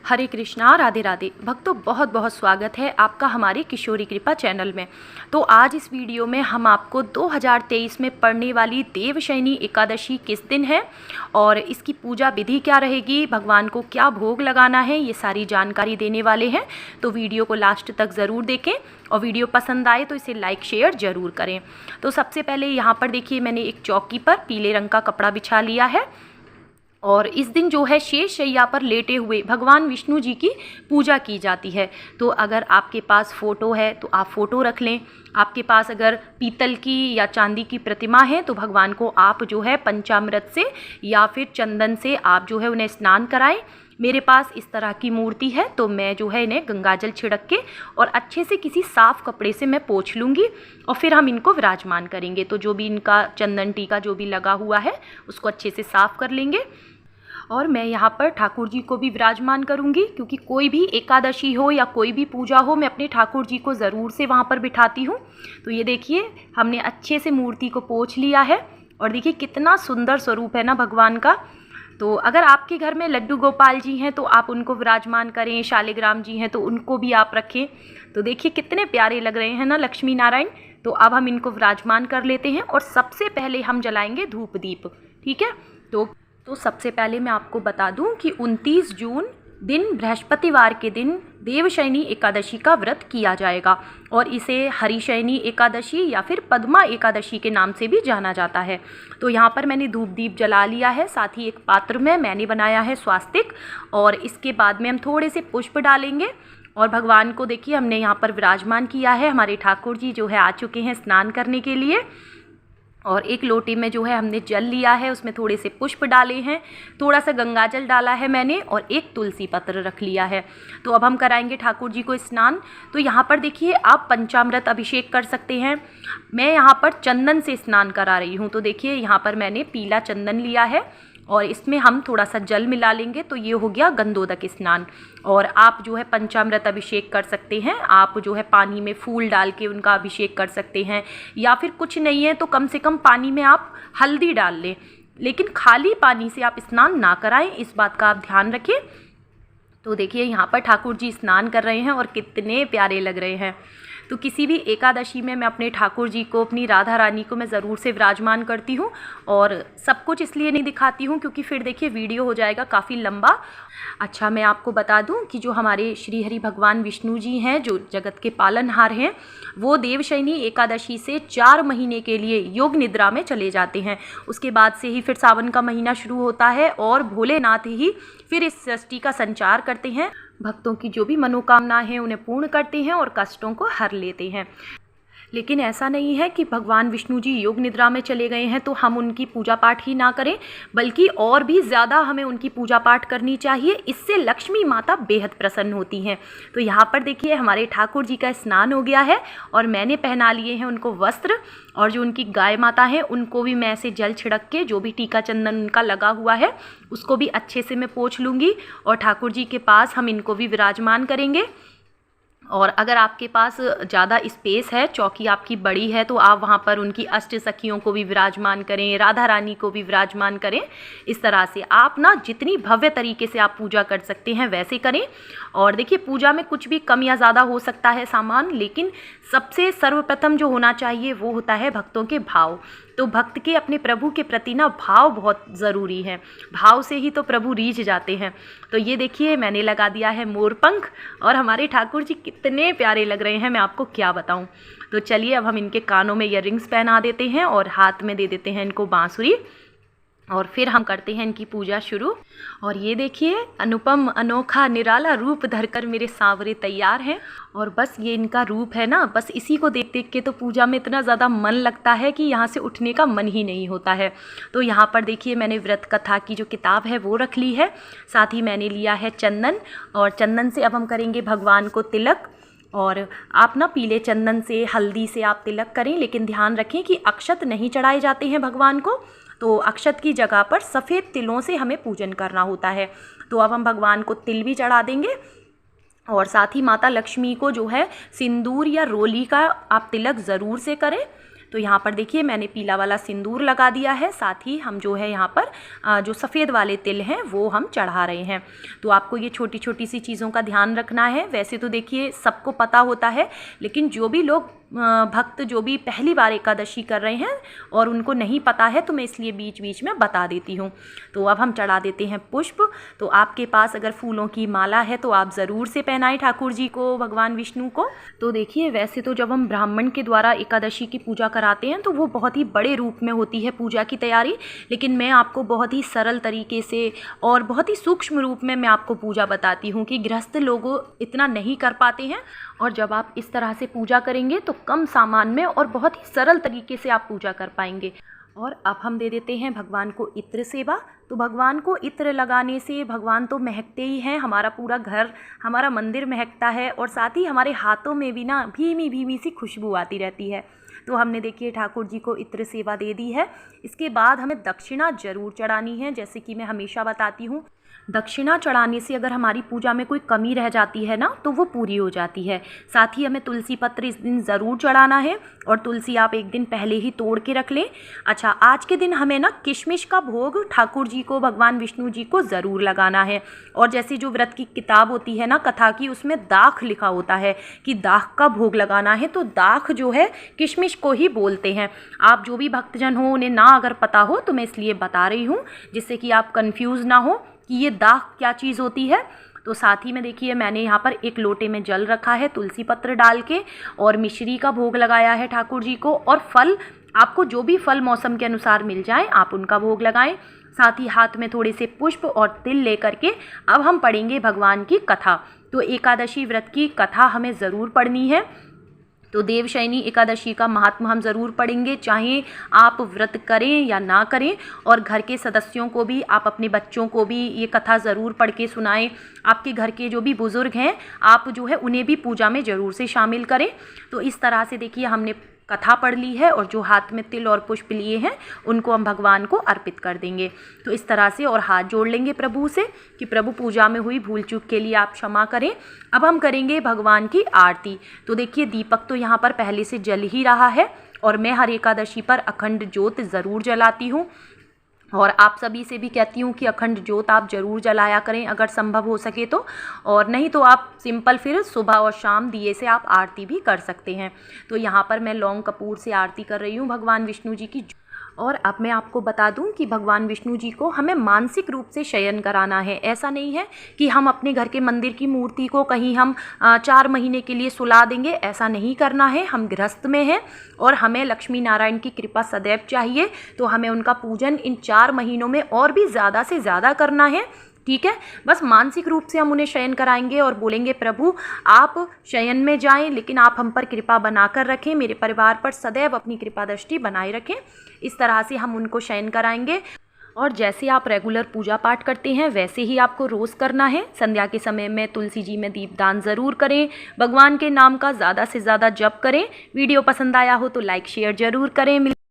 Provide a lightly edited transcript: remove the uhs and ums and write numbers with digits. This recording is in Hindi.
हरे कृष्णा, राधे राधे। भक्तों, बहुत बहुत स्वागत है आपका हमारे किशोरी कृपा चैनल में। तो आज इस वीडियो में हम आपको 2023 में पड़ने वाली देवशयनी एकादशी किस दिन है और इसकी पूजा विधि क्या रहेगी, भगवान को क्या भोग लगाना है, ये सारी जानकारी देने वाले हैं। तो वीडियो को लास्ट तक ज़रूर देखें और वीडियो पसंद आए तो इसे लाइक शेयर ज़रूर करें। तो सबसे पहले यहाँ पर देखिए, मैंने एक चौकी पर पीले रंग का कपड़ा बिछा लिया है और इस दिन जो है शेष शैया पर लेटे हुए भगवान विष्णु जी की पूजा की जाती है। तो अगर आपके पास फ़ोटो है तो आप फ़ोटो रख लें। आपके पास अगर पीतल की या चांदी की प्रतिमा है तो भगवान को आप जो है पंचामृत से या फिर चंदन से आप जो है उन्हें स्नान कराएं। मेरे पास इस तरह की मूर्ति है तो मैं जो है इन्हें गंगाजल छिड़क के और अच्छे से किसी साफ़ कपड़े से मैं पोंछ लूँगी और फिर हम इनको विराजमान करेंगे। तो जो भी इनका चंदन टीका जो भी लगा हुआ है उसको अच्छे से साफ़ कर लेंगे और मैं यहाँ पर ठाकुर जी को भी विराजमान करूँगी, क्योंकि कोई भी एकादशी हो या कोई भी पूजा हो मैं अपने ठाकुर जी को ज़रूर से वहाँ पर बिठाती हूँ। तो ये देखिए, हमने अच्छे से मूर्ति को पोंछ लिया है और देखिए कितना सुंदर स्वरूप है ना भगवान का। तो अगर आपके घर में लड्डू गोपाल जी हैं तो आप उनको विराजमान करें, शालिग्राम जी हैं तो उनको भी आप रखें। तो देखिए कितने प्यारे लग रहे हैं ना लक्ष्मी नारायण। तो अब हम इनको विराजमान कर लेते हैं और सबसे पहले हम जलाएंगे धूप दीप। ठीक है। तो सबसे पहले मैं आपको बता दूं कि 29 जून दिन बृहस्पतिवार के दिन देवशयनी एकादशी का व्रत किया जाएगा और इसे हरिशयनी एकादशी या फिर पद्मा एकादशी के नाम से भी जाना जाता है। तो यहाँ पर मैंने धूप दीप जला लिया है, साथ ही एक पात्र में मैंने बनाया है स्वास्तिक और इसके बाद में हम थोड़े से पुष्प डालेंगे और भगवान को देखिए हमने यहाँ पर विराजमान किया है। हमारे ठाकुर जी जो है आ चुके हैं स्नान करने के लिए और एक लोटे में जो है हमने जल लिया है, उसमें थोड़े से पुष्प डाले हैं, थोड़ा सा गंगाजल डाला है मैंने और एक तुलसी पत्र रख लिया है। तो अब हम कराएंगे ठाकुर जी को स्नान। तो यहाँ पर देखिए आप पंचामृत अभिषेक कर सकते हैं। मैं यहाँ पर चंदन से स्नान करा रही हूँ। तो देखिए यहाँ पर मैंने पीला चंदन लिया है और इसमें हम थोड़ा सा जल मिला लेंगे तो ये हो गया गंधोदक स्नान। और आप जो है पंचामृत अभिषेक कर सकते हैं, आप जो है पानी में फूल डाल के उनका अभिषेक कर सकते हैं, या फिर कुछ नहीं है तो कम से कम पानी में आप हल्दी डाल लें, लेकिन खाली पानी से आप स्नान ना कराएं, इस बात का आप ध्यान रखें। तो देखिए यहाँ पर ठाकुर जी स्नान कर रहे हैं और कितने प्यारे लग रहे हैं। तो किसी भी एकादशी में मैं अपने ठाकुर जी को, अपनी राधा रानी को मैं ज़रूर से विराजमान करती हूँ और सब कुछ इसलिए नहीं दिखाती हूँ क्योंकि फिर देखिए वीडियो हो जाएगा काफ़ी लंबा। अच्छा, मैं आपको बता दूं कि जो हमारे श्री हरि भगवान विष्णु जी हैं, जो जगत के पालनहार हैं, वो देवशयनी एकादशी से 4 महीने के लिए योग निद्रा में चले जाते हैं। उसके बाद से ही फिर सावन का महीना शुरू होता है और भोलेनाथ ही फिर इस सृष्टि का संचार करते हैं, भक्तों की जो भी मनोकामनाएं हैं उन्हें पूर्ण करते हैं और कष्टों को हर लेते हैं। लेकिन ऐसा नहीं है कि भगवान विष्णु जी योग निद्रा में चले गए हैं तो हम उनकी पूजा पाठ ही ना करें, बल्कि और भी ज़्यादा हमें उनकी पूजा पाठ करनी चाहिए। इससे लक्ष्मी माता बेहद प्रसन्न होती हैं। तो यहाँ पर देखिए हमारे ठाकुर जी का स्नान हो गया है और मैंने पहना लिए हैं उनको वस्त्र, और जो उनकी गाय माता है उनको भी मैं ऐसे जल छिड़क के जो भी टीका चंदन उनका लगा हुआ है उसको भी अच्छे से मैं पोंछ लूँगी और ठाकुर जी के पास हम इनको भी विराजमान करेंगे। और अगर आपके पास ज़्यादा स्पेस है, चौकी आपकी बड़ी है, तो आप वहाँ पर उनकी अष्ट सखियों को भी विराजमान करें, राधा रानी को भी विराजमान करें। इस तरह से आप ना जितनी भव्य तरीके से आप पूजा कर सकते हैं वैसे करें। और देखिए पूजा में कुछ भी कम या ज़्यादा हो सकता है सामान, लेकिन सबसे सर्वप्रथम जो होना चाहिए वो होता है भक्तों के भाव। तो भक्त के अपने प्रभु के प्रति ना भाव बहुत ज़रूरी है, भाव से ही तो प्रभु रीझ जाते हैं। तो ये देखिए मैंने लगा दिया है मोरपंख और हमारे ठाकुर जी कितने प्यारे लग रहे हैं, मैं आपको क्या बताऊं। तो चलिए अब हम इनके कानों में इयररिंग्स पहना देते हैं और हाथ में दे देते हैं इनको बांसुरी और फिर हम करते हैं इनकी पूजा शुरू। और ये देखिए अनुपम अनोखा निराला रूप धरकर मेरे सांवरे तैयार हैं और बस ये इनका रूप है ना, बस इसी को देख देख के तो पूजा में इतना ज़्यादा मन लगता है कि यहाँ से उठने का मन ही नहीं होता है। तो यहाँ पर देखिए मैंने व्रत कथा की जो किताब है वो रख ली है, साथ ही मैंने लिया है चंदन और चंदन से अब हम करेंगे भगवान को तिलक। और आप ना पीले चंदन से, हल्दी से आप तिलक करें, लेकिन ध्यान रखें कि अक्षत नहीं चढ़ाए जाते हैं भगवान को, तो अक्षत की जगह पर सफ़ेद तिलों से हमें पूजन करना होता है। तो अब हम भगवान को तिल भी चढ़ा देंगे और साथ ही माता लक्ष्मी को जो है सिंदूर या रोली का आप तिलक ज़रूर से करें। तो यहाँ पर देखिए मैंने पीला वाला सिंदूर लगा दिया है, साथ ही हम जो है यहाँ पर जो सफ़ेद वाले तिल हैं वो हम चढ़ा रहे हैं। तो आपको ये छोटी छोटी सी चीज़ों का ध्यान रखना है। वैसे तो देखिए सबको पता होता है, लेकिन जो भी लोग भक्त जो भी पहली बार एकादशी कर रहे हैं और उनको नहीं पता है, तो मैं इसलिए बीच बीच में बता देती हूँ। तो अब हम चढ़ा देते हैं पुष्प। तो आपके पास अगर फूलों की माला है तो आप ज़रूर से पहनाएं ठाकुर जी को, भगवान विष्णु को। तो देखिए वैसे तो जब हम ब्राह्मण के द्वारा एकादशी की पूजा कराते हैं तो वो बहुत ही बड़े रूप में होती है पूजा की तैयारी, लेकिन मैं आपको बहुत ही सरल तरीके से और बहुत ही सूक्ष्म रूप में मैं आपको पूजा बताती हूँ कि गृहस्थ लोग इतना नहीं कर पाते हैं। और जब आप इस तरह से पूजा करेंगे तो कम सामान में और बहुत ही सरल तरीके से आप पूजा कर पाएंगे। और अब हम दे देते हैं भगवान को इत्र सेवा। तो भगवान को इत्र लगाने से भगवान तो महकते ही हैं, हमारा पूरा घर, हमारा मंदिर महकता है, और साथ ही हमारे हाथों में भी ना भीमी भीमी सी खुशबू आती रहती है। तो हमने देखिए ठाकुर जी को इत्र सेवा दे दी है। इसके बाद हमें दक्षिणा ज़रूर चढ़ानी है, जैसे कि मैं हमेशा बताती हूँ। दक्षिणा चढ़ाने से अगर हमारी पूजा में कोई कमी रह जाती है ना तो वो पूरी हो जाती है। साथ ही हमें तुलसी पत्र इस दिन ज़रूर चढ़ाना है, और तुलसी आप एक दिन पहले ही तोड़ के रख लें। अच्छा, आज के दिन हमें ना किशमिश का भोग ठाकुर जी को, भगवान विष्णु जी को ज़रूर लगाना है। और जैसे जो व्रत की किताब होती है ना कथा की, उसमें दाख लिखा होता है कि दाख का भोग लगाना है। तो दाख जो है किशमिश को ही बोलते हैं। आप जो भी भक्तजन हो उन्हें ना अगर पता हो तो मैं इसलिए बता रही हूँ, जिससे कि आप कन्फ्यूज़ ना हो कि ये दाख क्या चीज़ होती है। तो साथ ही में देखिए मैंने यहाँ पर एक लोटे में जल रखा है तुलसी पत्र डाल के, और मिश्री का भोग लगाया है ठाकुर जी को। और फल, आपको जो भी फल मौसम के अनुसार मिल जाए आप उनका भोग लगाएं। साथ ही हाथ में थोड़े से पुष्प और तिल लेकर के अब हम पढ़ेंगे भगवान की कथा। तो एकादशी व्रत की कथा हमें ज़रूर पढ़नी है। तो देवशयनी एकादशी का महात्मा हम ज़रूर पढ़ेंगे, चाहे आप व्रत करें या ना करें। और घर के सदस्यों को भी, आप अपने बच्चों को भी ये कथा ज़रूर पढ़ के सुनाएं। आपके घर के जो भी बुज़ुर्ग हैं आप जो है उन्हें भी पूजा में ज़रूर से शामिल करें। तो इस तरह से देखिए हमने कथा पढ़ ली है, और जो हाथ में तिल और पुष्प लिए हैं उनको हम भगवान को अर्पित कर देंगे। तो इस तरह से और हाथ जोड़ लेंगे प्रभु से कि प्रभु पूजा में हुई भूल चूक के लिए आप क्षमा करें। अब हम करेंगे भगवान की आरती। तो देखिए दीपक तो यहाँ पर पहले से जल ही रहा है, और मैं हर एकादशी पर अखंड ज्योत ज़रूर जलाती हूँ। और आप सभी से भी कहती हूँ कि अखंड ज्योत आप ज़रूर जलाया करें अगर संभव हो सके तो, और नहीं तो आप सिंपल फिर सुबह और शाम दिए से आप आरती भी कर सकते हैं। तो यहाँ पर मैं लौंग कपूर से आरती कर रही हूँ भगवान विष्णु जी की। और अब मैं आपको बता दूं कि भगवान विष्णु जी को हमें मानसिक रूप से शयन कराना है। ऐसा नहीं है कि हम अपने घर के मंदिर की मूर्ति को कहीं हम 4 महीने के लिए सुला देंगे, ऐसा नहीं करना है। हम गृहस्थ में हैं और हमें लक्ष्मी नारायण की कृपा सदैव चाहिए, तो हमें उनका पूजन इन 4 महीनों में और भी ज़्यादा से ज़्यादा करना है। ठीक है, बस मानसिक रूप से हम उन्हें शयन कराएंगे और बोलेंगे प्रभु आप शयन में जाएं, लेकिन आप हम पर कृपा बनाकर रखें, मेरे परिवार पर सदैव अपनी कृपा दृष्टि बनाए रखें। इस तरह से हम उनको शयन कराएंगे। और जैसे आप रेगुलर पूजा पाठ करते हैं वैसे ही आपको रोज़ करना है। संध्या के समय में तुलसी जी में दीपदान ज़रूर करें, भगवान के नाम का ज़्यादा से ज़्यादा जप करें। वीडियो पसंद आया हो तो लाइक शेयर ज़रूर करें।